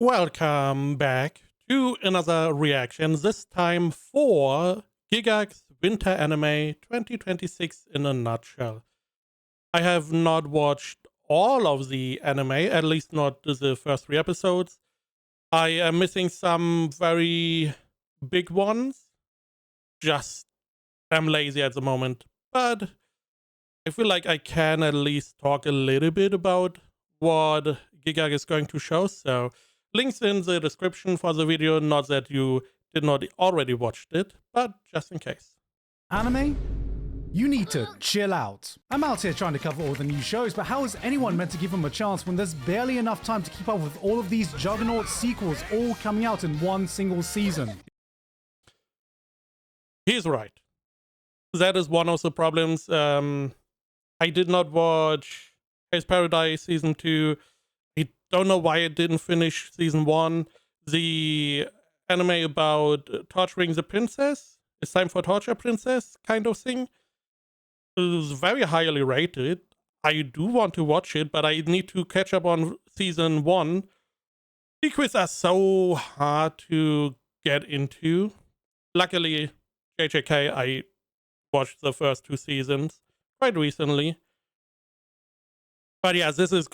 Welcome back to another reaction, this time for Gigguks Winter Anime 2026 in a nutshell. I have not watched all of the anime, at least not the first 3 episodes. I am missing some very big ones. Just am lazy at the moment, but I feel like I can at least talk a little bit about what Gigguks is going to show, so links in the description for the video, not that you did not already watched it, but just in case. Anime? You need to chill out. I'm out here trying to cover all the new shows, but how is anyone meant to give them a chance when there's barely enough time to keep up with all of these juggernaut sequels all coming out in one single season? He's right. That is one of the problems. I did not watch Hell's Paradise Season 2. I don't know why it didn't finish Season 1. The anime about torturing the princess, It's Time for Torture Princess kind of thing, is very highly rated. I do want to watch it, but I need to catch up on Season 1. Sequels are so hard to get into. Luckily, JJK, I watched the first 2 seasons quite recently. But yeah, this is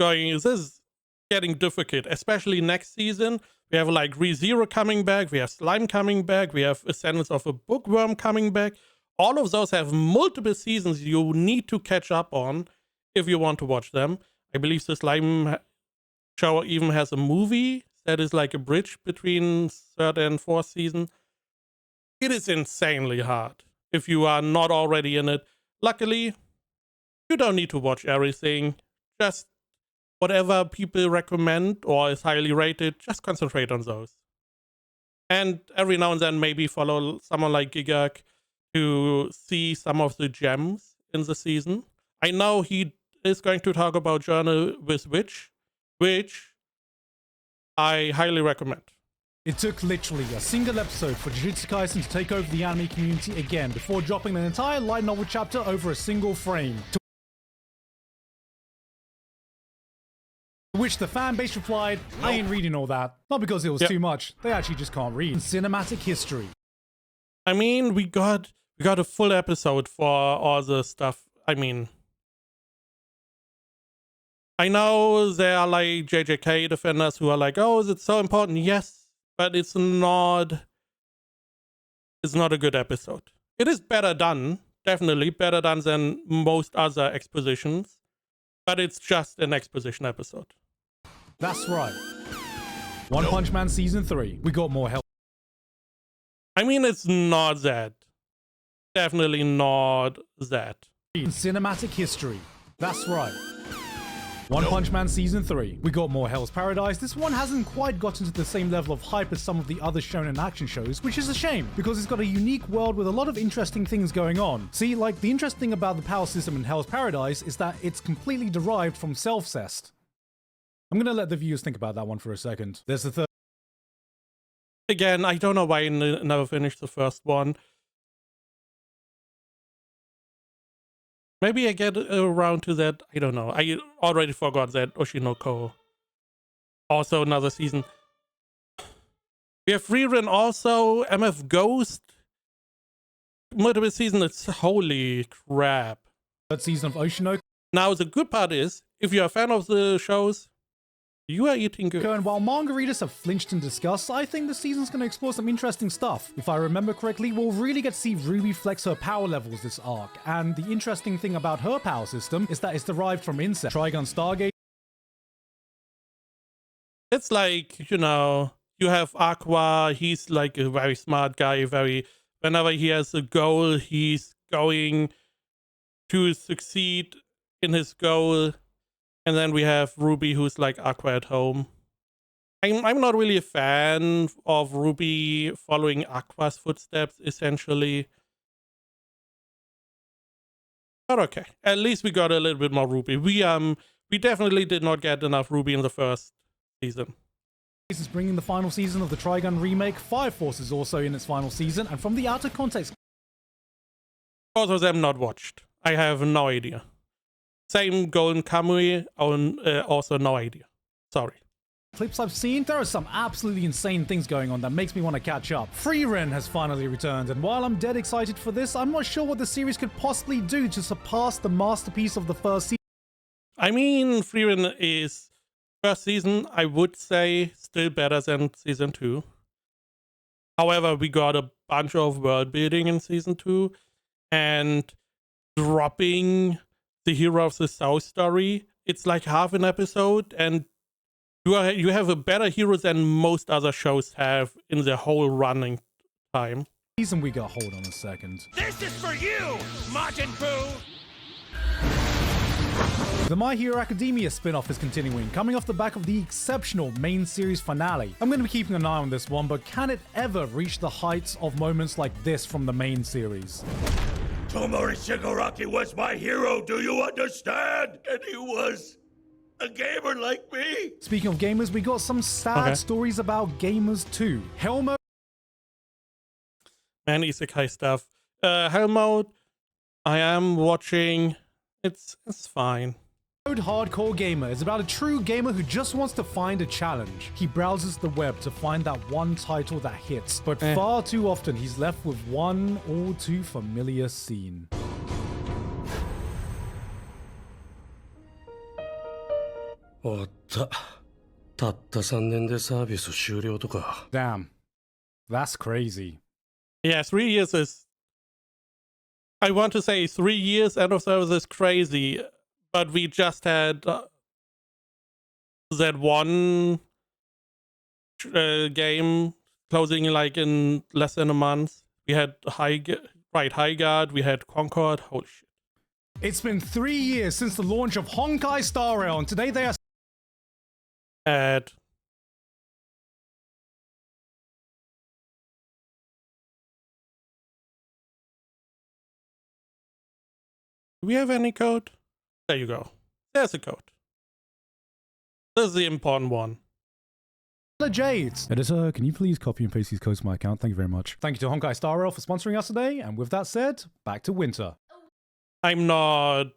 getting difficult, especially next season. We have like ReZero coming back, we have Slime coming back, we have Ascendance of a Bookworm coming back. All of those have multiple seasons you need to catch up on if you want to watch them. I believe the Slime show even has a movie that is like a bridge between 3rd and 4th season. It is insanely hard if you are not already in it. Luckily, you don't need to watch everything. Just whatever people recommend or is highly rated, just concentrate on those. And every now and then maybe follow someone like Gigguks to see some of the gems in the season. I know he is going to talk about Journey with Witch, which I highly recommend. It took literally a single episode for Jujutsu Kaisen to take over the anime community again before dropping an entire light novel chapter over a single frame. To which the fan base replied, I ain't reading all that. Not because it was too much, they actually just can't read. Cinematic history. I mean, we got a full episode for all the stuff. I mean, I know there are like JJK defenders who are like, oh, is it so important? Yes, but it's not a good episode. It is better done, definitely better done than most other expositions, but it's just an exposition episode. That's right. One Punch Man Season 3. We got more help. I mean, it's not that. Definitely not that. Cinematic history. That's right. One Punch Man Season 3. We got more Hell's Paradise. This one hasn't quite gotten to the same level of hype as some of the other shonen action shows, which is a shame, because it's got a unique world with a lot of interesting things going on. See, like, the interesting thing about the power system in Hell's Paradise is that it's completely derived from self-cest. I'm gonna let the viewers think about that one for a second. There's the third. Again, I don't know why I never finished the first one. Maybe I get around to that. I don't know. I already forgot that Oshinoko. Also another season. We have rerun also MF Ghost. Multiple season. It's holy crap. Third season of Oshinoko. Now the good part is, if you're a fan of the shows, you are eating good. And while manga readers have flinched in disgust, I think the season's going to explore some interesting stuff. If I remember correctly, we'll really get to see Ruby flex her power levels this arc, and the interesting thing about her power system is that it's derived from insect. Trigun Stargate. It's like, you know, you have Aqua, he's like a very smart guy, whenever he has a goal, he's going to succeed in his goal. And then we have Ruby, who's like Aqua at home. I'm not really a fan of Ruby following Aqua's footsteps, essentially. But okay, at least we got a little bit more Ruby. We definitely did not get enough Ruby in the first season. This is bringing the final season of the Trigun remake. Fire Force is also in its final season, and from the outer context, Both of them not watched. I have no idea. Same Golden Kamui, also no idea. Sorry. clips I've seen, there are some absolutely insane things going on that makes me want to catch up. Frieren has finally returned, and while I'm dead excited for this, I'm not sure what the series could possibly do to surpass the masterpiece of the first season. I mean, Frieren is first season, I would say, still better than season 2. However, we got a bunch of world building in season 2, and dropping the Hero of the South story, it's like half an episode, and you have a better hero than most other shows have in their whole running time. Season we got, hold on a second. This is for you, Majin Buu! The My Hero Academia spin-off is continuing, coming off the back of the exceptional main series finale. I'm going to be keeping an eye on this one, but can it ever reach the heights of moments like this from the main series? Tomori Shigaraki was my hero, do you understand? And he was a gamer like me. Speaking of gamers, we got some sad stories about gamers too. Hell Mode. Man, isekai stuff. Hell Mode, I am watching. It's fine. Hardcore Gamer is about a true gamer who just wants to find a challenge. He browses the web to find that one title that hits, but far too often he's left with one all too familiar scene. Damn. That's crazy. Yeah, 3 years is... I want to say 3 years out of those is crazy, but we just had that one game closing like in less than a month. We had Highguard, we had Concord. Holy shit. It's been 3 years since the launch of Honkai Star Rail, and today they are... At... Do we have any code? There you go. There's a code. This is the important one. The Jades. Editor, can you please copy and paste these codes to my account? Thank you very much. Thank you to Honkai Star Rail for sponsoring us today. And with that said, back to winter. I'm not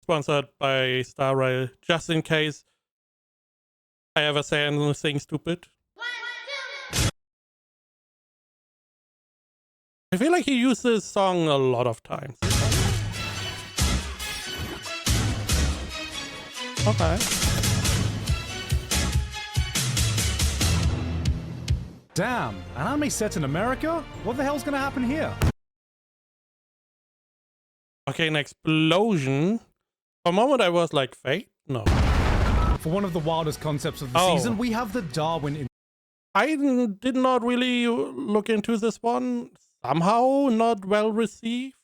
sponsored by Star Rail, just in case I ever say anything stupid. I feel like he used this song a lot of times. Okay. Damn, an anime set in America? What the hell's gonna happen here? Okay, an explosion. For a moment I was like, Fate? No. For one of the wildest concepts of the season, we have the Darwin... I did not really look into this one. Somehow not well received.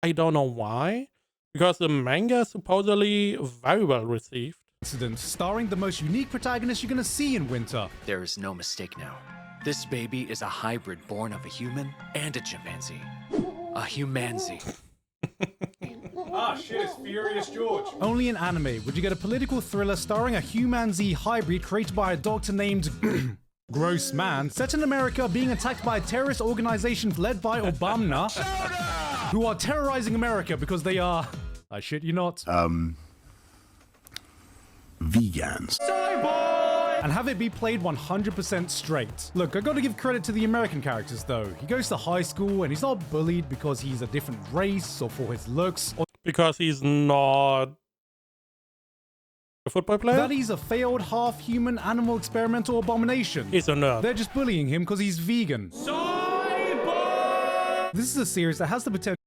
I don't know why. Because the manga is supposedly very well received. Incident starring the most unique protagonist you're gonna see in winter. There is no mistake now. This baby is a hybrid born of a human and a chimpanzee. A humanzee. Ah, shit, it's Furious George. Only in anime would you get a political thriller starring a humanzee hybrid created by a doctor named Gross Man, set in America being attacked by a terrorist organization led by Obama, who are terrorizing America because they are, I shit you not, vegans. And have it be played 100% straight. Look, I gotta give credit to the American characters though. He goes to high school and he's not bullied because he's a different race or for his looks or Because he's not a football player? that he's a failed half-human animal experimental abomination. He's a nerd. They're just bullying him because he's vegan. This is a series that has the potential.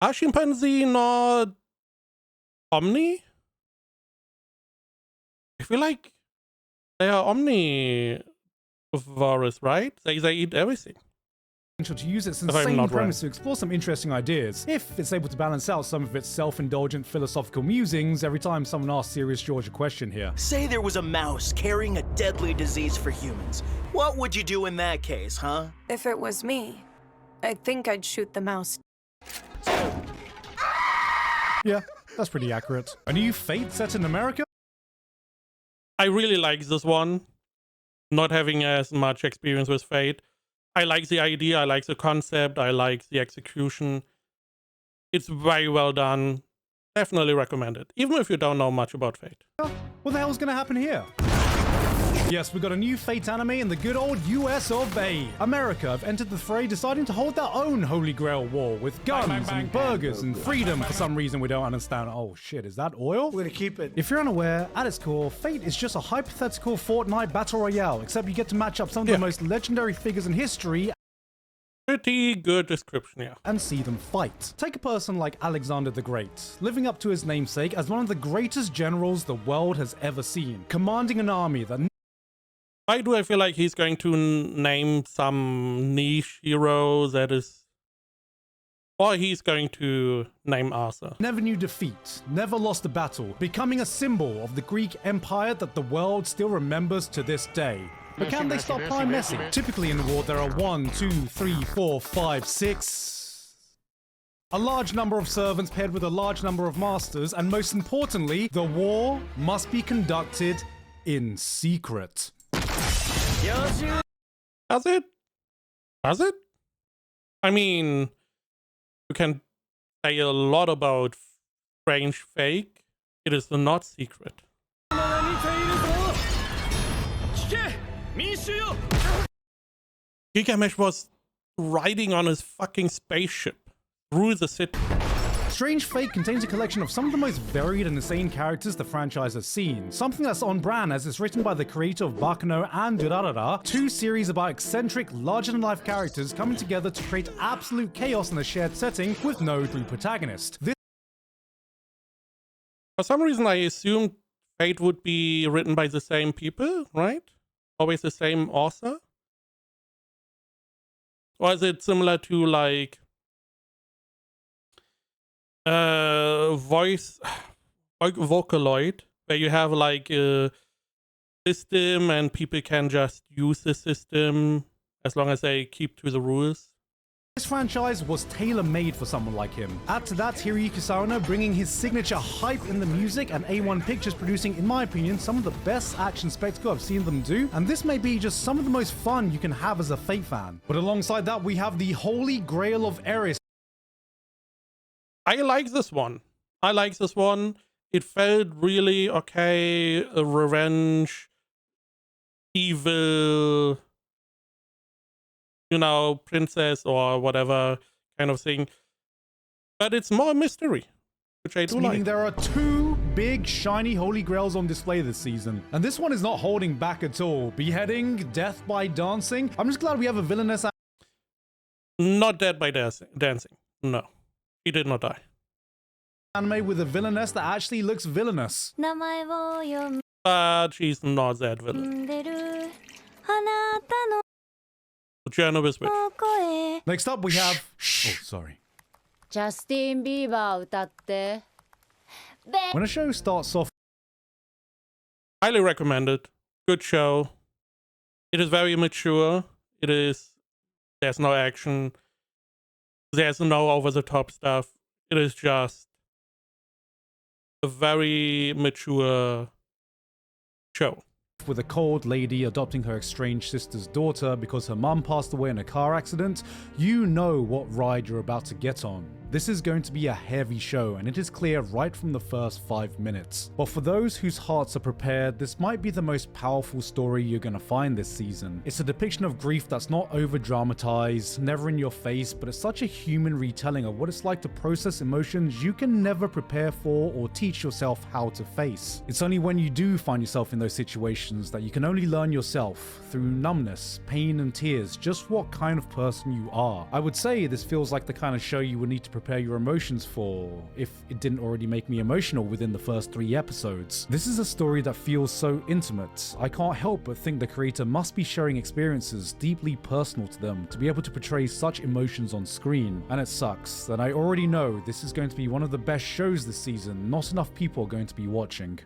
Are chimpanzee not omni? I feel like they are omnivorous, right? They eat everything. To use its If I'm insane not premise wrong. to explore some interesting ideas, if it's able to balance out some of its self-indulgent philosophical musings every time someone asks Serious George a question here. Say there was a mouse carrying a deadly disease for humans. What would you do in that case, huh? If it was me, I think I'd shoot the mouse. Yeah, that's pretty accurate. A new Fate set in America? I really like this one. Not having as much experience with Fate. I like the idea, I like the concept, I like the execution. It's very well done. Definitely recommend it, even if you don't know much about Fate. What the hell's gonna happen here? Yes, we got a new Fate anime in the good old US of A. America have entered the fray, deciding to hold their own Holy Grail war with guns and burgers and freedom for some reason we don't understand. Oh shit, is that oil? We're gonna keep it. If you're unaware, at its core, Fate is just a hypothetical Fortnite battle royale, except you get to match up some of the most legendary figures in history Pretty good description, yeah. and see them fight. Take a person like Alexander the Great, living up to his namesake as one of the greatest generals the world has ever seen, commanding an army that Why do I feel like he's going to name some niche hero that is... Or he's going to name Arthur. never knew defeat, never lost a battle, becoming a symbol of the Greek Empire that the world still remembers to this day. But can they stop playing messy? Typically in war, there are 1, 2, 3, 4, 5, 6... a large number of servants paired with a large number of masters, and most importantly, the war must be conducted in secret. Does it? Does it? I mean, you can say a lot about Strange Fake. It is not secret. Gilgamesh was riding on his fucking spaceship through the city. Strange Fate contains a collection of some of the most varied and insane characters the franchise has seen. Something that's on brand as it's written by the creator of Baccano and Durarara, two series about eccentric, larger-than-life characters coming together to create absolute chaos in a shared setting with no true protagonist. For some reason, I assumed Fate would be written by the same people, right? Always the same author? Or is it similar to, like, Vocaloid, where you have like a system and people can just use the system as long as they keep to the rules? This franchise was tailor-made for someone like him. Add to that Hiroyuki Sawano bringing his signature hype in the music, and A1 Pictures producing, in my opinion, some of the best action spectacle I've seen them do, and this may be just some of the most fun you can have as a Fate fan. But alongside that, we have the Holy Grail of Eris. I like this one. I like this one. It felt really okay, a revenge, evil, you know, princess or whatever kind of thing. But it's more mystery, which I do Meaning like. there are two big shiny Holy Grails on display this season. And this one is not holding back at all. Beheading, death by dancing. I'm just glad we have a villainous Not dead by dancing. No. He did not die. anime with a villainess that actually looks villainous. 名前を呼ん But she's not that villain. でるあなた Journalist witch. の声 Next up we have... Oh, sorry. ジャスティン・ビーバー歌って When a show starts off Highly recommended. Good show. It is very mature. It is... There's no action. There's no over-the-top stuff. It is just a very mature show. with a cold lady adopting her estranged sister's daughter because her mum passed away in a car accident, you know what ride you're about to get on. This is going to be a heavy show, and it is clear right from the first 5 minutes. But for those whose hearts are prepared, this might be the most powerful story you're going to find this season. It's a depiction of grief that's not over-dramatized, never in your face, but it's such a human retelling of what it's like to process emotions you can never prepare for or teach yourself how to face. It's only when you do find yourself in those situations that you can only learn yourself, through numbness, pain and tears, just what kind of person you are. I would say this feels like the kind of show you would need to prepare your emotions for, if it didn't already make me emotional within the first 3 episodes. This is a story that feels so intimate. I can't help but think the creator must be sharing experiences deeply personal to them to be able to portray such emotions on screen. And it sucks that I already know this is going to be one of the best shows this season not enough people are going to be watching.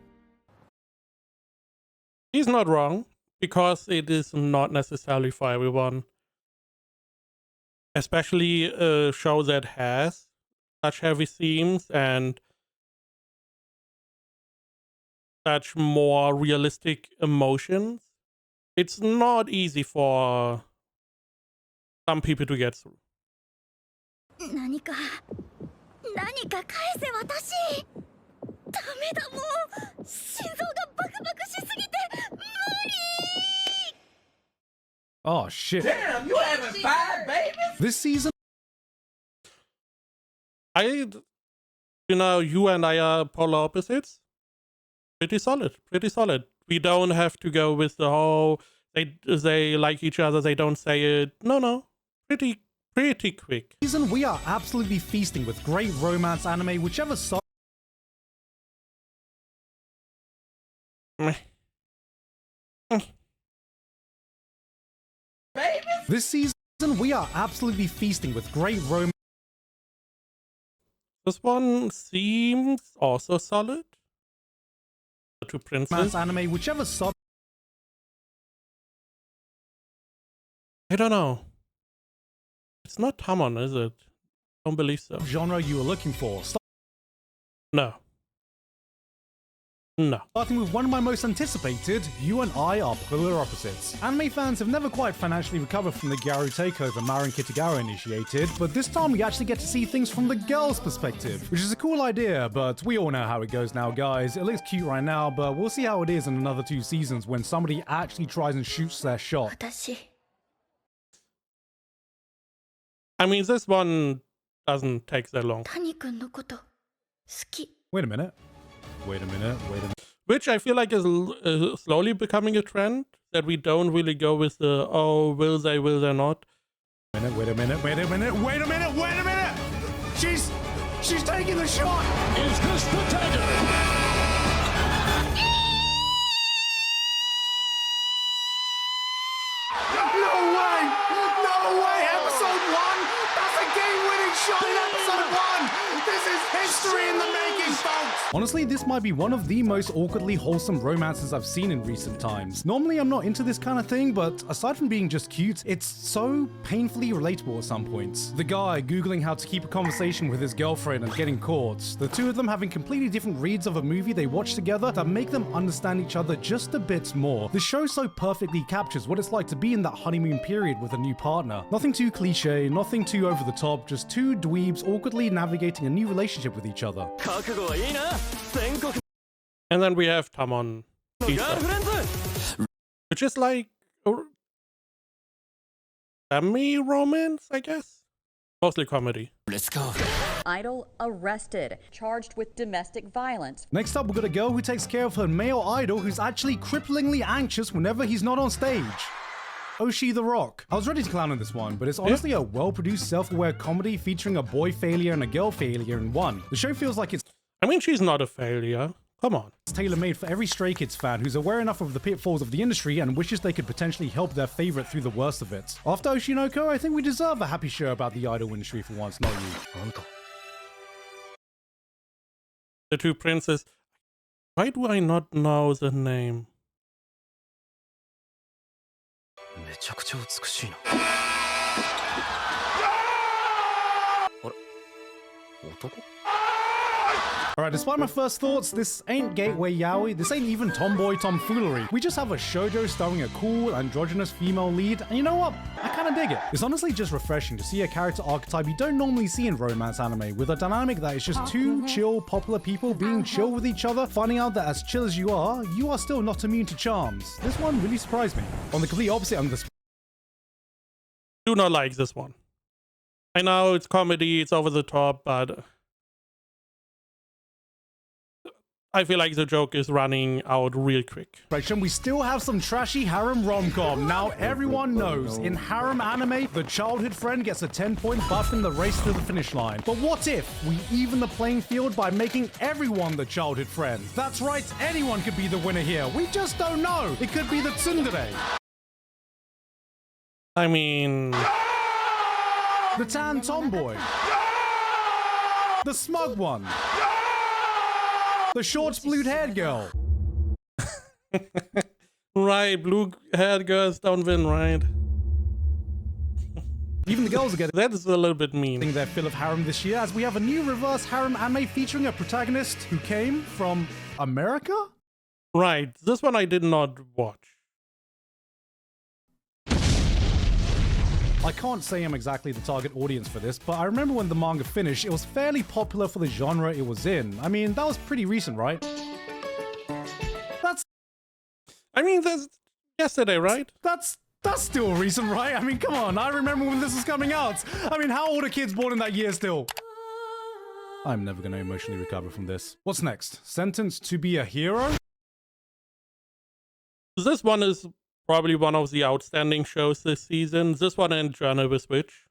He's not wrong, because it is not necessarily for everyone. Especially a show that has such heavy themes and such more realistic emotions. It's not easy for some people to get through. 何か何か返せ私。ダメだもう。心臓がバクバクしすぎて無理。 Oh shit. Damn, you having 5 babies? This season you and I are polar opposites. Pretty solid, pretty solid. We don't have to go with the whole they like each other, they don't say it. No. Pretty quick. we are absolutely feasting with great romance anime, whichever side. Meh. This season we are absolutely feasting with great romance. This one seems also solid. The two princes. Anime, whichever sub. I don't know. It's not Tamon, is it? Don't believe so. Genre you were looking for. No. Starting with one of my most anticipated, you and I are polar opposites. Anime fans have never quite financially recovered from the Gyaru takeover Marin Kitagawa initiated, but this time we actually get to see things from the girls' perspective, which is a cool idea, but we all know how it goes now, guys. It looks cute right now, but we'll see how it is in another 2 seasons when somebody actually tries and shoots their shot. 私 I mean, this one doesn't take that long. 谷君のこと好き。 Wait a minute. Which I feel like is slowly becoming a trend, that we don't really go with the, oh, will they not? Wait a minute. She's taking the shot. Is this the dagger? No way! Episode 1? That's a game-winning shot in episode 1! This is history in the making, folks! Honestly, this might be one of the most awkwardly wholesome romances I've seen in recent times. Normally, I'm not into this kind of thing, but aside from being just cute, it's so painfully relatable at some points. The guy Googling how to keep a conversation with his girlfriend and getting caught. The two of them having completely different reads of a movie they watch together that make them understand each other just a bit more. The show so perfectly captures what it's like to be in that honeymoon period with a new partner. Nothing too cliche, nothing too over the top, just two dweebs awkwardly navigating a new relationship with each other. And then we have Tamon, which is like a semi-romance, I guess? Mostly comedy. Let's go. Idol arrested, charged with domestic violence. Next up, we've got a girl who takes care of her male idol who's actually cripplingly anxious whenever he's not on stage. Oshi the Rock. I was ready to clown on this one, but it's honestly a well-produced, self-aware comedy featuring a boy failure and a girl failure in one. The show feels like it's I mean, she's not a failure. Come on. tailor-made for every Stray Kids fan who's aware enough of the pitfalls of the industry and wishes they could potentially help their favorite through the worst of it. After Oshinoko, I think we deserve a happy show about the idol industry for once, not you. The two princes. Why do I not know the name? めちゃくちゃ美しいな。あれ？男？ Alright, despite my first thoughts, this ain't gateway yaoi, this ain't even tomboy tomfoolery. We just have a shoujo starring a cool, androgynous female lead, and you know what? I kinda dig it. It's honestly just refreshing to see a character archetype you don't normally see in romance anime, with a dynamic that is just two chill, popular people being chill with each other, finding out that as chill as you are still not immune to charms. This one really surprised me. On the complete opposite end of the Do not like this one. I know it's comedy, it's over the top, but I feel like the joke is running out real quick. spectrum, we still have some trashy harem rom-com. Now everyone knows, in harem anime, the childhood friend gets a 10-point buff in the race to the finish line. But what if we even the playing field by making everyone the childhood friend? That's right, anyone could be the winner here. We just don't know. It could be the tsundere, I mean, the tan tomboy, the smug one, the short blue-haired girl. right, blue-haired girls don't win, right? Even the girls are getting That is a little bit mean. their fill of harem this year, as we have a new reverse harem anime featuring a protagonist who came from America? Right, this one I did not watch. I can't say I'm exactly the target audience for this, but I remember when the manga finished, it was fairly popular for the genre it was in. I mean, that was pretty recent, right? That's yesterday, right? That's still recent, right? I mean, come on, I remember when this was coming out. I mean, how old are kids born in that year still? I'm never gonna emotionally recover from this. What's next? Sentenced to be a hero? This one is probably one of the outstanding shows this season. This one and Journey with Witch,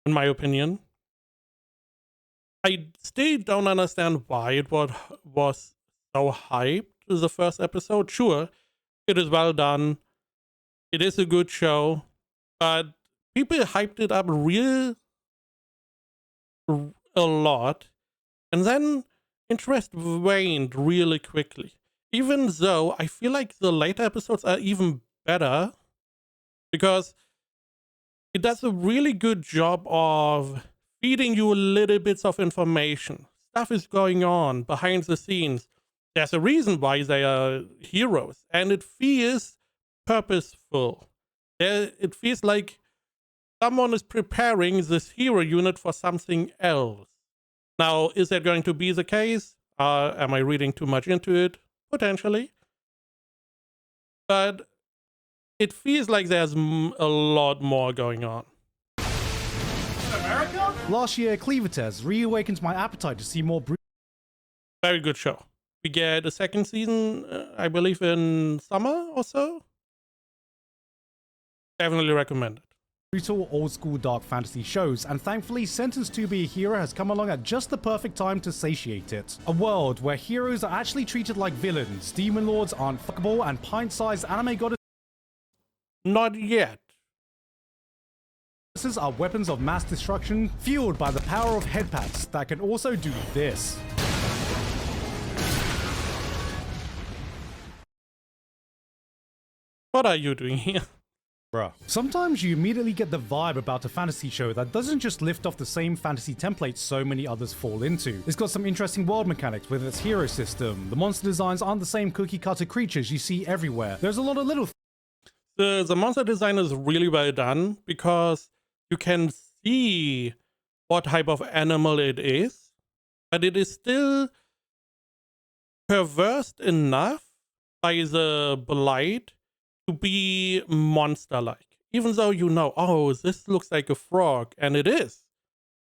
in my opinion. I still don't understand why it was so hyped, the first episode. Sure, it is well done. It is a good show, but people hyped it up a lot, and then interest waned really quickly. Even though I feel like the later episodes are even better, because it does a really good job of feeding you little bits of information. Stuff is going on behind the scenes. There's a reason why they are heroes, and it feels purposeful. It feels like someone is preparing this hero unit for something else. Now, is that going to be the case? Am I reading too much into it? Potentially. But it feels like there's a lot more going on. America? Last year, Cleavertez reawakened my appetite to see more Very good show. We get a second season, I believe, in summer or so. Definitely recommend it. brutal old-school dark fantasy shows, and thankfully Sentenced to be a Hero has come along at just the perfect time to satiate it. A world where heroes are actually treated like villains, demon lords aren't fuckable, and pint-sized anime goddesses Not yet. are weapons of mass destruction, fueled by the power of headpats that can also do this. What are you doing here? Bruh. Sometimes you immediately get the vibe about a fantasy show that doesn't just lift off the same fantasy templates so many others fall into. It's got some interesting world mechanics with its hero system. The monster designs aren't the same cookie-cutter creatures you see everywhere. There's a lot of little The monster design is really well done because you can see what type of animal it is, but it is still perverse enough by the blight to be monster-like. Even though you know, oh, this looks like a frog, and it is.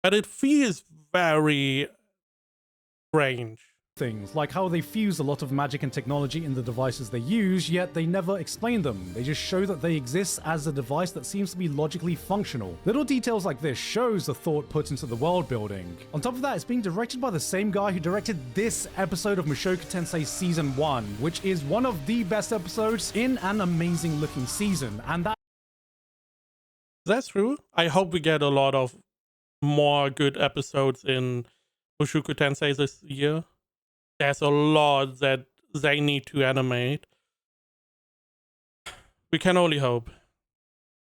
But it feels very strange. things, like how they fuse a lot of magic and technology in the devices they use, yet they never explain them. They just show that they exist as a device that seems to be logically functional. Little details like this shows the thought put into the world building. On top of that, it's being directed by the same guy who directed this episode of Mushoku Tensei Season 1, which is one of the best episodes in an amazing looking season, and That's true. I hope we get a lot of more good episodes in Mushoku Tensei this year. There's a lot that they need to animate. We can only hope.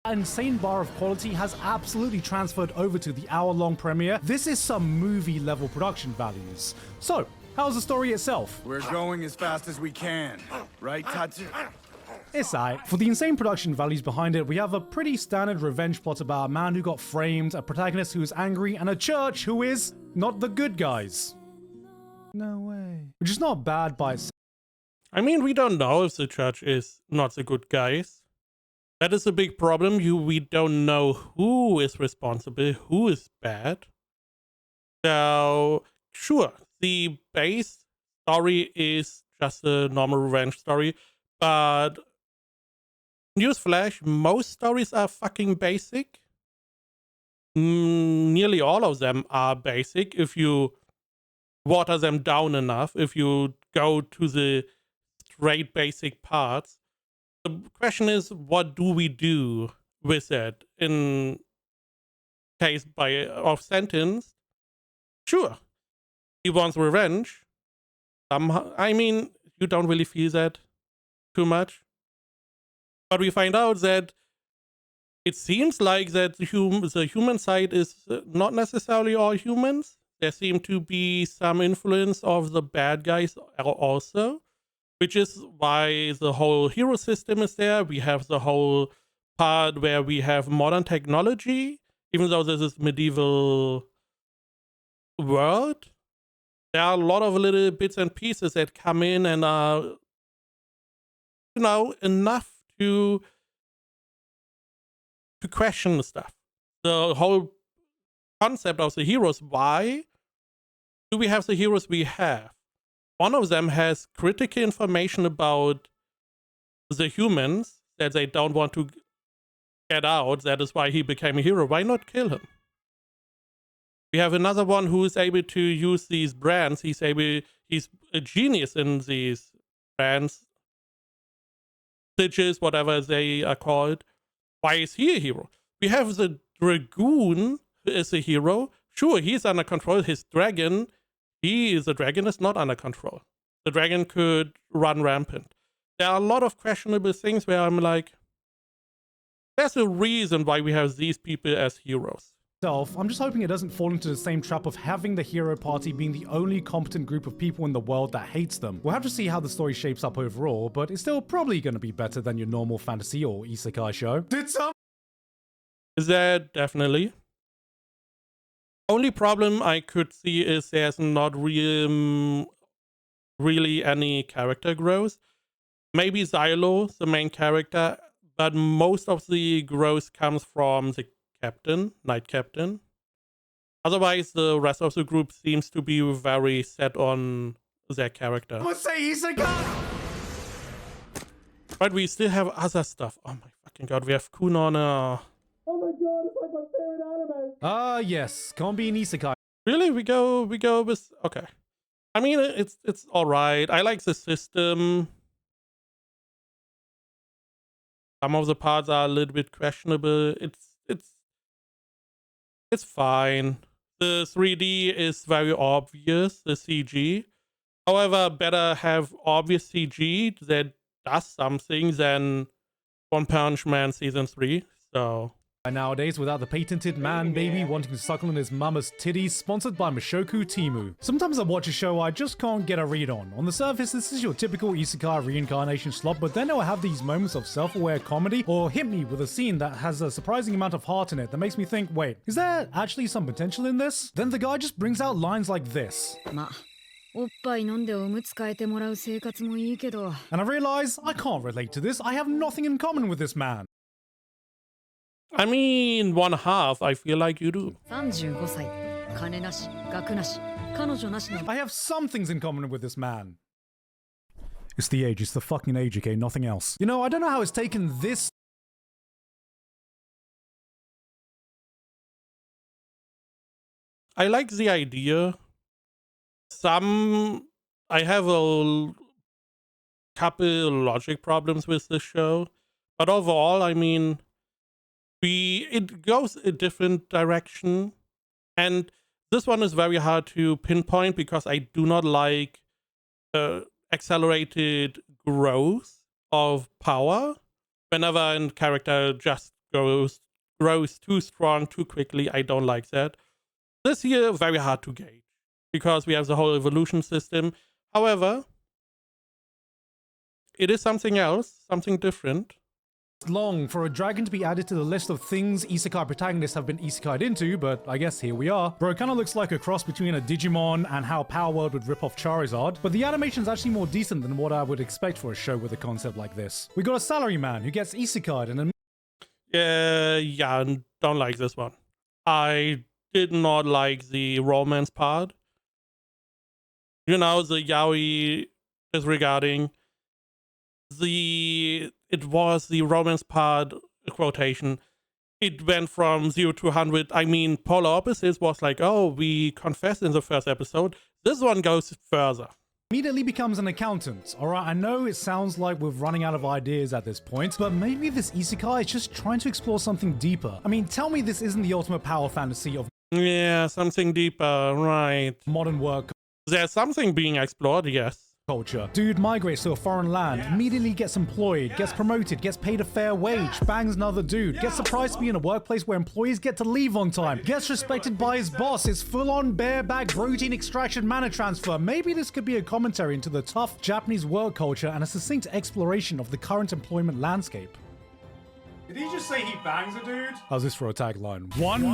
That insane bar of quality has absolutely transferred over to the hour-long premiere. This is some movie-level production values. So, how's the story itself? We're going as fast as we can, right, Tatsu? It's aight. For the insane production values behind it, we have a pretty standard revenge plot about a man who got framed, a protagonist who is angry, and a church who is not the good guys. No way. Which is not bad by itself. I mean, we don't know if the church is not the good guys. That is a big problem. We don't know who is responsible, who is bad. So, sure, the base story is just a normal revenge story, but newsflash, most stories are fucking basic. Nearly all of them are basic if you water them down enough, if you go to the straight basic parts. The question is, what do we do with it? In case of Sentence, sure, he wants revenge. Somehow, I mean, you don't really feel that too much. But we find out that it seems like that the human side is not necessarily all humans. There seem to be some influence of the bad guys also, which is why the whole hero system is there. We have the whole part where we have modern technology, even though this is medieval world, there are a lot of little bits and pieces that come in and are, you know, enough to question stuff. The whole concept of the heroes. Why do we have the heroes we have? One of them has critical information about the humans that they don't want to get out. That is why he became a hero. Why not kill him? We have another one who is able to use these brands. He's a genius in these brands, stitches, whatever they are called. Why is he a hero? We have the Dragoon who is a hero. Sure, he's under control. His dragon, the dragon is not under control. The dragon could run rampant. There are a lot of questionable things where I'm like, there's a reason why we have these people as heroes. I'm just hoping it doesn't fall into the same trap of having the hero party being the only competent group of people in the world that hates them. We'll have to see how the story shapes up overall, but it's still probably going to be better than your normal fantasy or isekai show. Is that definitely? Only problem I could see is there's not really any character growth. Maybe Xylo, the main character, but most of the growth comes from the Knight Captain. Otherwise, the rest of the group seems to be very set on their character. Let's say isekai! But we still have other stuff. Oh my fucking god, we have Kunona. Oh my god, it's like my favorite anime. Yes, can't be an isekai. Really? We go with, okay. I mean, it's alright. I like the system. Some of the parts are a little bit questionable. It's fine. The 3D is very obvious, the CG. However, better have obvious CG that does something than One Punch Man Season 3. So Nowadays, without the patented man baby wanting to suckle on his mama's titties, sponsored by Mushoku Timu. Sometimes I watch a show I just can't get a read on. On the surface, this is your typical isekai reincarnation slop, but then it will have these moments of self-aware comedy, or hit me with a scene that has a surprising amount of heart in it that makes me think, wait, is there actually some potential in this? Then the guy just brings out lines like this. And I realize, I can't relate to this, I have nothing in common with this man. I mean, one half, I feel like you do. I have some things in common with this man. It's the age, it's the fucking age, okay? Nothing else. You know, I don't know how it's taken this. I like the idea. I have a couple logic problems with this show. But overall, I mean, it goes a different direction, and this one is very hard to pinpoint because I do not like accelerated growth of power. Whenever a character just grows too strong too quickly, I don't like that. This here, very hard to gauge because we have the whole evolution system. However, it is something else, something different. Long for a dragon to be added to the list of things isekai protagonists have been isekai'd into, but I guess here we are. Bro, it kinda looks like a cross between a Digimon and how Power World would rip off Charizard, but the animation's actually more decent than what I would expect for a show with a concept like this. We got a salaryman who gets isekai'd and Yeah, don't like this one. I did not like the romance part. You know, the yaoi disregarding. It was the romance part quotation. It went from 0 to 100. I mean, polar opposites was like, oh, we confessed in the first episode. This one goes further. Immediately becomes an accountant. Alright, I know it sounds like we're running out of ideas at this point, but maybe this isekai is just trying to explore something deeper. I mean, tell me this isn't the ultimate power fantasy of Yeah, something deeper, right. modern work There's something being explored, yes. culture. Dude migrates to a foreign land, immediately gets employed, gets promoted, gets paid a fair wage, bangs another dude, gets surprised to be in a workplace where employees get to leave on time, gets respected by his boss, is full-on bareback protein extraction mana transfer. Maybe this could be a commentary into the tough Japanese work culture and a succinct exploration of the current employment landscape. Did he just say he bangs a dude? How's this for a tagline? One.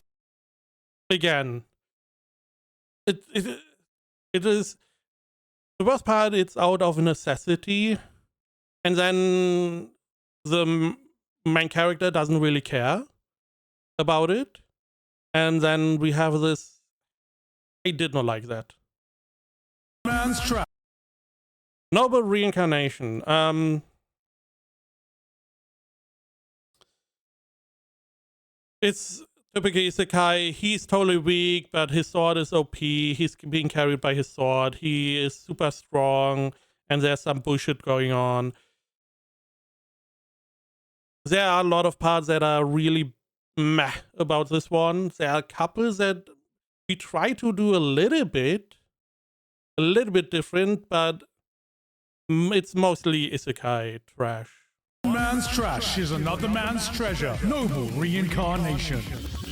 Again, it is the worst part. It's out of necessity, and then the main character doesn't really care about it, and then we have this. I did not like that. Man's trap. Noble reincarnation. It's typically isekai. He's totally weak, but his sword is OP. He's being carried by his sword. He is super strong, and there's some bullshit going on. There are a lot of parts that are really meh about this one. There are a couple that we try to do a little bit different, but it's mostly isekai trash. Man's trash is another man's treasure. Noble reincarnation.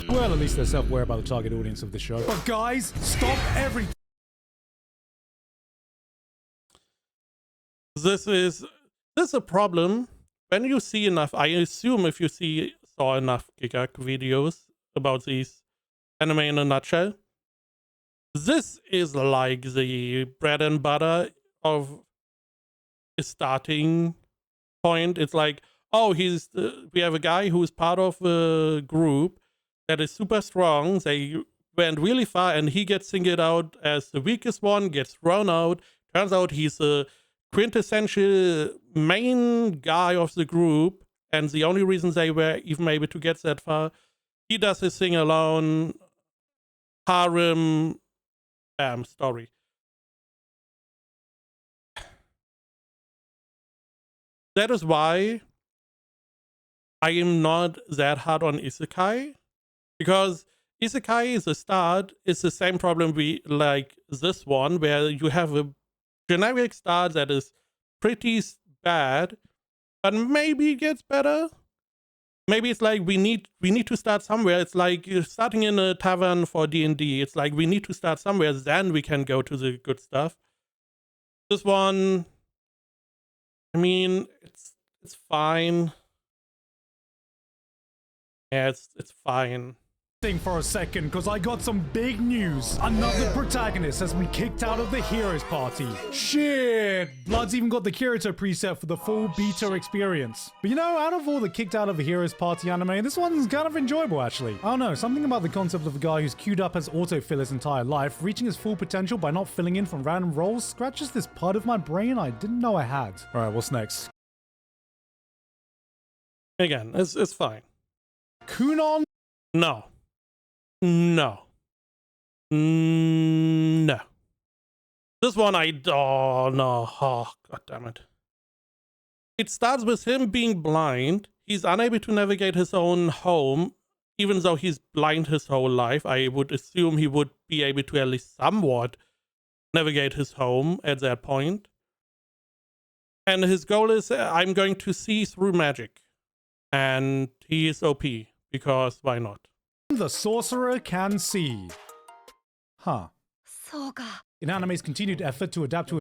Well, at least they're self-aware about the target audience of the show. But guys, stop everything. This is a problem. When you see enough, I assume if you saw enough Gigguk videos about these anime in a nutshell, this is like the bread and butter of a starting point. It's like, oh, we have a guy who is part of a group that is super strong. They went really far, and he gets singled out as the weakest one, gets thrown out. Turns out he's a quintessential main guy of the group, and the only reason they were even able to get that far, he does his thing alone. Harem story. That is why I am not that hard on isekai, because isekai is a start. It's the same problem we like this one, where you have a generic start that is pretty bad, but maybe gets better. Maybe it's like we need to start somewhere. It's like you're starting in a tavern for D&D. It's like we need to start somewhere, then we can go to the good stuff. This one, I mean, it's fine. Yeah, it's fine. For a second, because I got some big news. Another protagonist has been kicked out of the Heroes Party. Shit! Blood's even got the Kirito preset for the full beta experience. But you know, out of all the kicked out of the Heroes Party anime, this one's kind of enjoyable actually. I don't know, something about the concept of a guy who's queued up as autofill his entire life, reaching his full potential by not filling in from random roles, scratches this part of my brain I didn't know I had. Alright, what's next? Again, it's fine. Kunon? No. No. No. This one oh no. Oh, god damn it. It starts with him being blind. He's unable to navigate his own home, even though he's blind his whole life. I would assume he would be able to at least somewhat navigate his home at that point. And his goal is, I'm going to see through magic. And he is OP, because why not? The sorcerer can see. Huh. In anime's continued effort to adapt to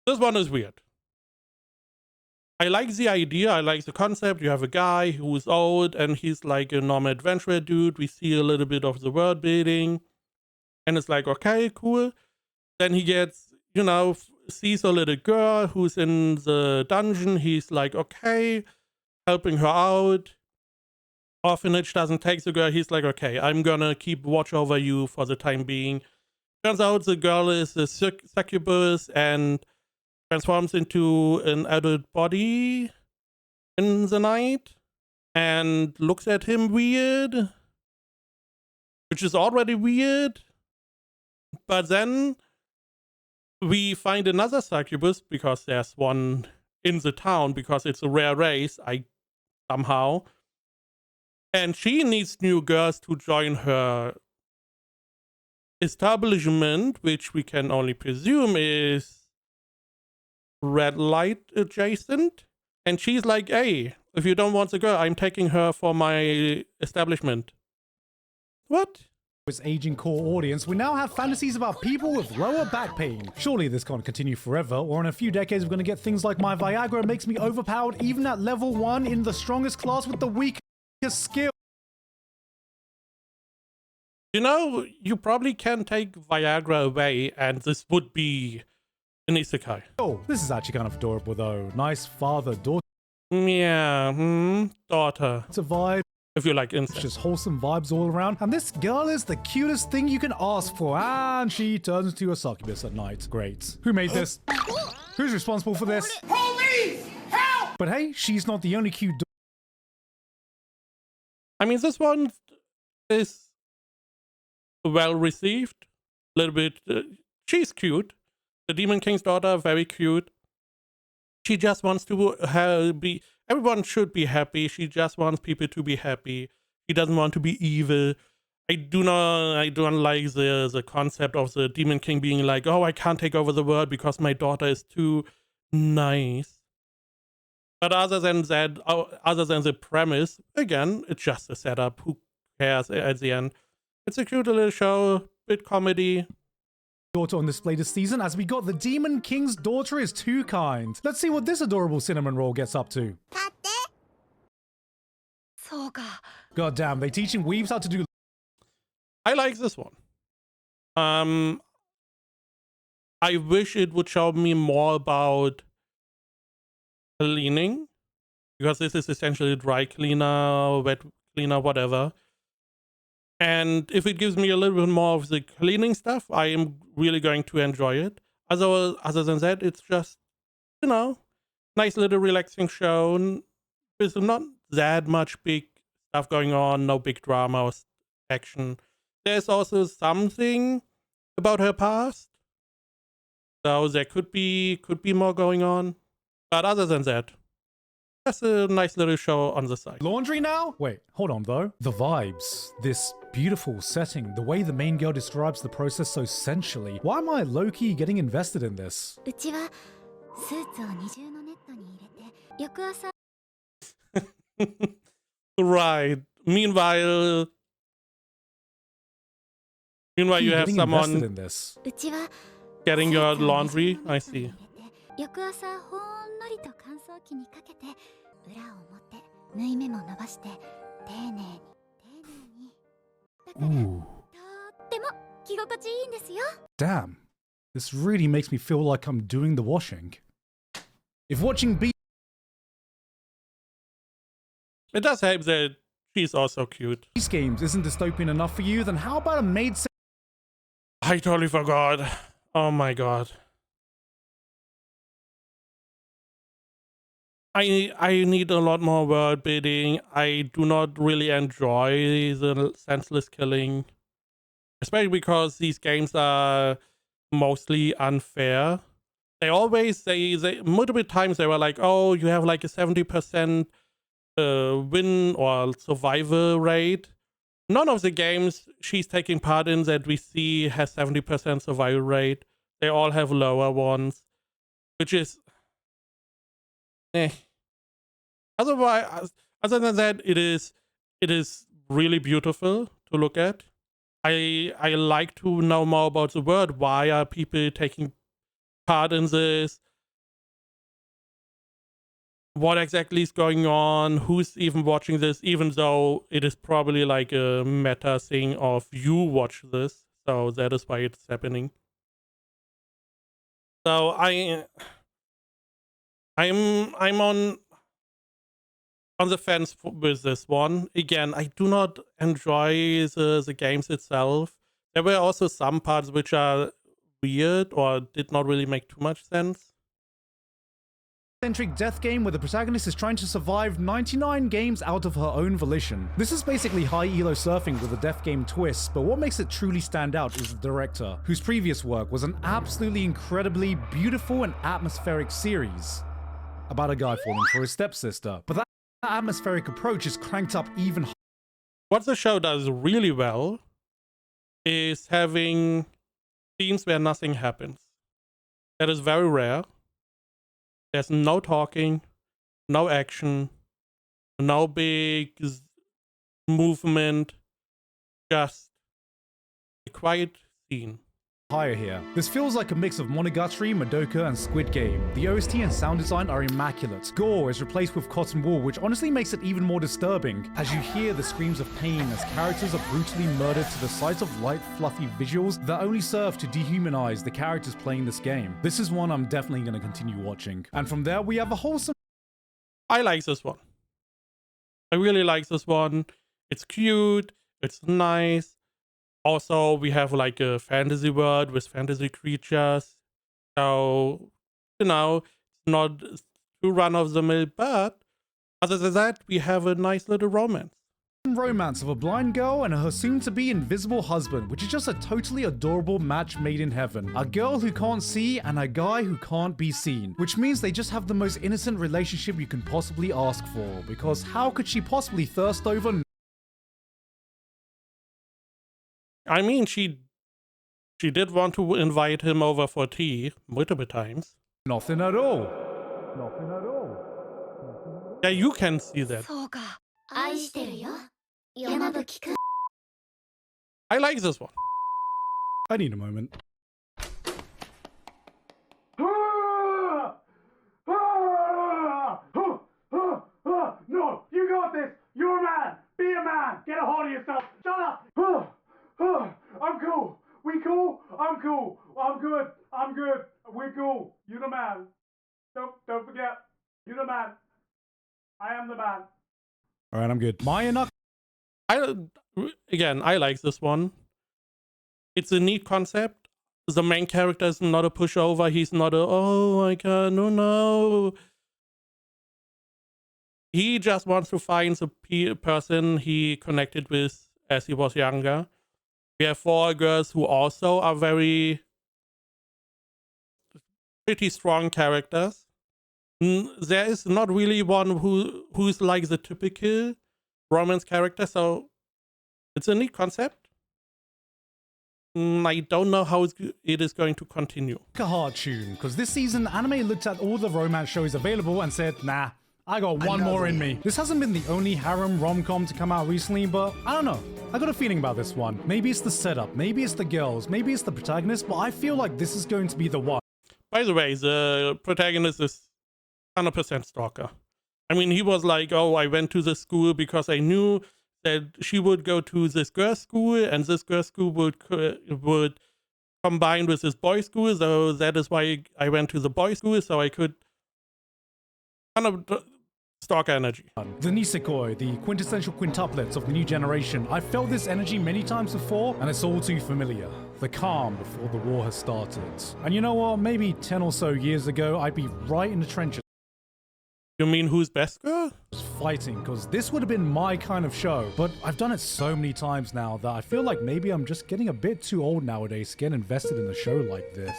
This one is weird. I like the idea, I like the concept. You have a guy who's old and he's like a normal adventurer dude. We see a little bit of the world building. And it's like, okay, cool. Then he gets, you know, sees a little girl who's in the dungeon. He's like, okay, helping her out. Orphanage doesn't take the girl. He's like, okay, I'm gonna keep watch over you for the time being. Turns out the girl is a succubus and transforms into an adult body in the night and looks at him weird, which is already weird. But then we find another succubus, because there's one in the town, because it's a rare race, somehow. And she needs new girls to join her establishment, which we can only presume is red light adjacent. And she's like, hey, if you don't want the girl, I'm taking her for my establishment. What? its aging core audience, we now have fantasies about people with lower back pain. Surely this can't continue forever, or in a few decades we're gonna get things like my Viagra makes me overpowered even at level 1 in the strongest class with the weakest skill. You know, you probably can take Viagra away and this would be an isekai. Oh, this is actually kind of adorable though. Nice father-daughter Yeah, daughter. vibe. If you like It's incest. just wholesome vibes all around. And this girl is the cutest thing you can ask for. And she turns into a succubus at night. Great. Who made this? Who's responsible for this? Police! Help! But hey, she's not the only cute I mean, this one is well received. A little bit. She's cute. The Demon King's daughter, very cute. She just wants to be. Everyone should be happy. She just wants people to be happy. She doesn't want to be evil. I don't like the concept of the Demon King being like, oh, I can't take over the world because my daughter is too nice. But other than that, other than the premise, again, it's just a setup. Who cares at the end? It's a cute little show, bit comedy. daughter on display this season, as we got the Demon King's daughter is too kind. Let's see what this adorable cinnamon roll gets up to. そうか。 God damn, they teaching weebs how to do. I like this one. I wish it would show me more about cleaning, because this is essentially dry cleaner, wet cleaner, whatever. And if it gives me a little bit more of the cleaning stuff, I am really going to enjoy it. Other than that, it's just, you know, nice little relaxing show. There's not that much big stuff going on, no big drama or action. There's also something about her past, so there could be more going on. But other than that, just a nice little show on the side. Laundry now? Wait, hold on though. The vibes, this beautiful setting, the way the main girl describes the process so sensually. Why am I low-key getting invested in this? うちはスーツを二重のネットに入れて翌朝 Right. Meanwhile, you have Getting invested someone in this. うちは getting ス your ーツを二重 laundry. のネ I ットに see. 入れて翌朝ほんのりと乾燥機にかけて裏表縫い目も伸ばして丁寧にだからと Ooh, っても着心地いいんですよ damn. This really makes me feel like I'm doing the washing. If watching B It does help that she's also cute. these games isn't dystopian enough for you, then how about a maid I totally forgot. Oh my god. I need a lot more world building. I do not really enjoy the senseless killing. Especially because these games are mostly unfair. They always they multiple times they were like, oh, you have like a 70% win or survival rate. None of the games she's taking part in that we see has 70% survival rate. They all have lower ones, which is Otherwise, other than that, it is really beautiful to look at. I like to know more about the world. Why are people taking part in this? What exactly is going on? Who's even watching this? Even though it is probably like a meta thing of you watch this, so that is why it's happening. So I'm on the fence with this one. Again, I do not enjoy the games itself. There were also some parts which are weird or did not really make too much sense. centric death game where the protagonist is trying to survive 99 games out of her own volition. This is basically high elo surfing with a death game twist, but what makes it truly stand out is the director, whose previous work was an absolutely incredibly beautiful and atmospheric series about a guy falling for his stepsister. But that atmospheric approach is cranked up even higher. What the show does really well is having scenes where nothing happens. That is very rare. There's no talking, no action, no big movement, just quiet scene. Higher here. This feels like a mix of Monogatari, Madoka, and Squid Game. The OST and sound design are immaculate. Gore is replaced with cotton wool, which honestly makes it even more disturbing, as you hear the screams of pain as characters are brutally murdered to the sight of light, fluffy visuals that only serve to dehumanize the characters playing this game. This is one I'm definitely going to continue watching. And from there, we have a wholesome... I like this one. I really like this one. It's cute. It's nice. Also, we have like a fantasy world with fantasy creatures. So, you know, it's not too run of the mill, but other than that, we have a nice little romance. Romance of a blind girl and her soon-to-be invisible husband, which is just a totally adorable match made in heaven. A girl who can't see and a guy who can't be seen, which means they just have the most innocent relationship you can possibly ask for, because how could she possibly thirst over... I mean, she did want to invite him over for tea multiple times. Nothing at all. Nothing at all. Yeah, you can see that. I like this one. I need a moment. No, you got this. You're a man. Be a man. Get a hold of yourself. Shut up. I'm cool. We cool? I'm cool. I'm good. I'm good. We're cool. You're the man. Don't forget. You're the man. I am the man. All right, I'm good. Again, I like this one. It's a neat concept. The main character is not a pushover. He's not a, oh my god, no. He just wants to find the person he connected with as he was younger. We have 4 girls who also are pretty strong characters. There is not really one who's like the typical romance character, so it's a neat concept. I don't know how it is going to continue. A hard tune, because this season anime looked at all the romance shows available and said, nah, I got one more in me. This hasn't been the only harem rom-com to come out recently, but I don't know. I got a feeling about this one. Maybe it's the setup, maybe it's the girls, maybe it's the protagonist, but I feel like this is going to be the one. By the way, the protagonist is 100% stalker. I mean, he was like, oh, I went to this school because I knew that she would go to this girls' school and this girls' school would combine with this boys' school. So that is why I went to the boys' school, so I could kind of stalker energy. The Nisekoi, the quintessential quintuplets of the new generation. I've felt this energy many times before, and it's all too familiar. The calm before the war has started. And you know what? Maybe 10 or so years ago, I'd be right in the trenches. You mean who's best girl? Fighting, because this would have been my kind of show. But I've done it so many times now that I feel like maybe I'm just getting a bit too old nowadays to get invested in a show like this.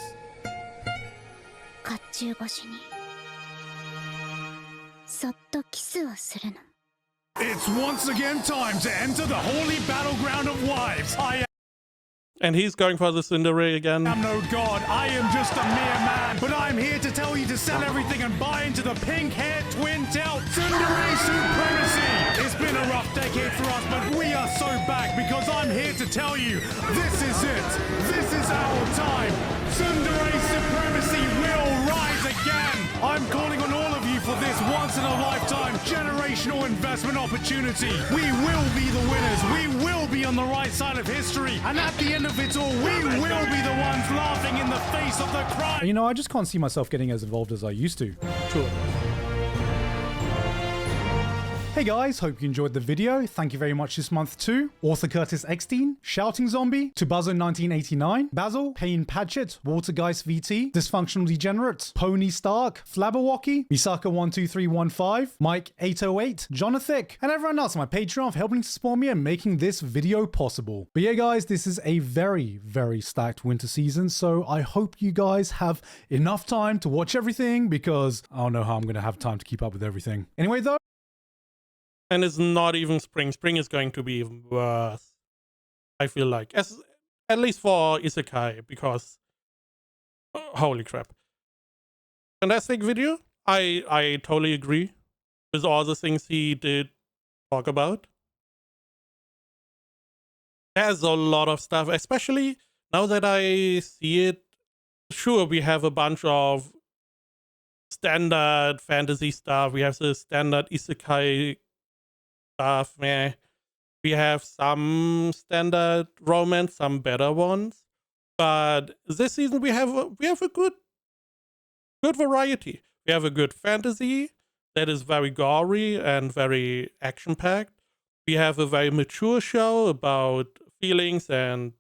It's once again time to enter the holy battleground of wives. And he's going for the Cinderella again. I'm no god, I am just a mere man, but I'm here to tell you to sell everything and buy into the pink-haired twin tail Tsundere supremacy. It's been a rough decade for us, but we are so back because I'm here to tell you, this is it. This is our time. Tsundere supremacy will rise again. I'm calling on all of you for this once-in-a-lifetime generational investment opportunity. We will be the winners. We will be on the right side of history. And at the end of it all, we will be the ones laughing in the face of the crime. You know, I just can't see myself getting as involved as I used to. Sure. Hey guys, hope you enjoyed the video. Thank you very much this month to Author Curtis Eckstein, Shouting Zombie, Tubazo 1989, Basil, Payne Padgett, Waltergeist VT, Dysfunctional Degenerate, Pony Stark, Flabberwocky, Misaka 12315, Mike 808, Jonathic, and everyone else on my Patreon for helping to support me and making this video possible. But yeah guys, this is a very, very stacked winter season, so I hope you guys have enough time to watch everything because I don't know how I'm going to have time to keep up with everything. Anyway though, And it's not even spring. Spring is going to be even worse, I feel like. At least for Isekai, because holy crap. Fantastic video. I totally agree with all the things he did talk about. There's a lot of stuff, especially now that I see it. Sure, we have a bunch of standard fantasy stuff. We have the standard isekai stuff. Meh. We have some standard romance, some better ones. But this season we have a good variety. We have a good fantasy that is very gory and very action packed. We have a very mature show about feelings and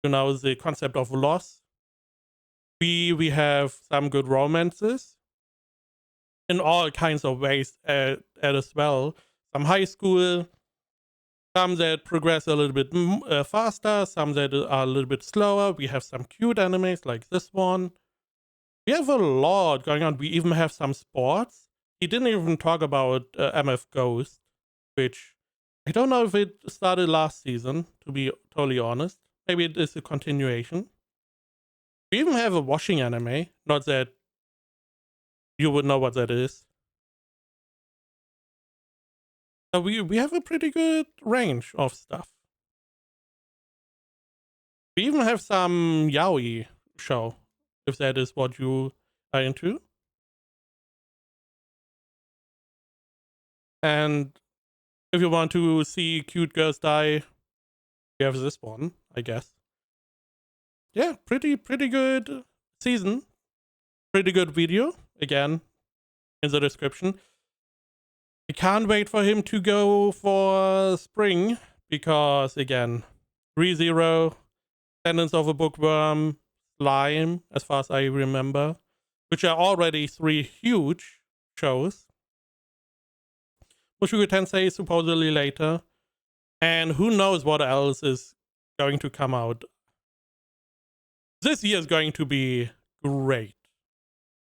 the concept of loss. We have some good romances in all kinds of ways as well. Some high school, some that progress a little bit faster, some that are a little bit slower. We have some cute animes like this one. We have a lot going on. We even have some sports. He didn't even talk about MF Ghost, which I don't know if it started last season, to be totally honest. Maybe it is a continuation. We even have a washing anime. Not that you would know what that is. So we have a pretty good range of stuff. We even have some yaoi show, if that is what you are into. And if you want to see cute girls die, we have this one, I guess. Yeah, pretty good season. Pretty good video, again, in the description. I can't wait for him to go for spring, because, again, ReZero, Descendants of a Bookworm, Slime, as far as I remember, which are already 3 huge shows. Mushoku Tensei supposedly later. And who knows what else is going to come out. This year is going to be great.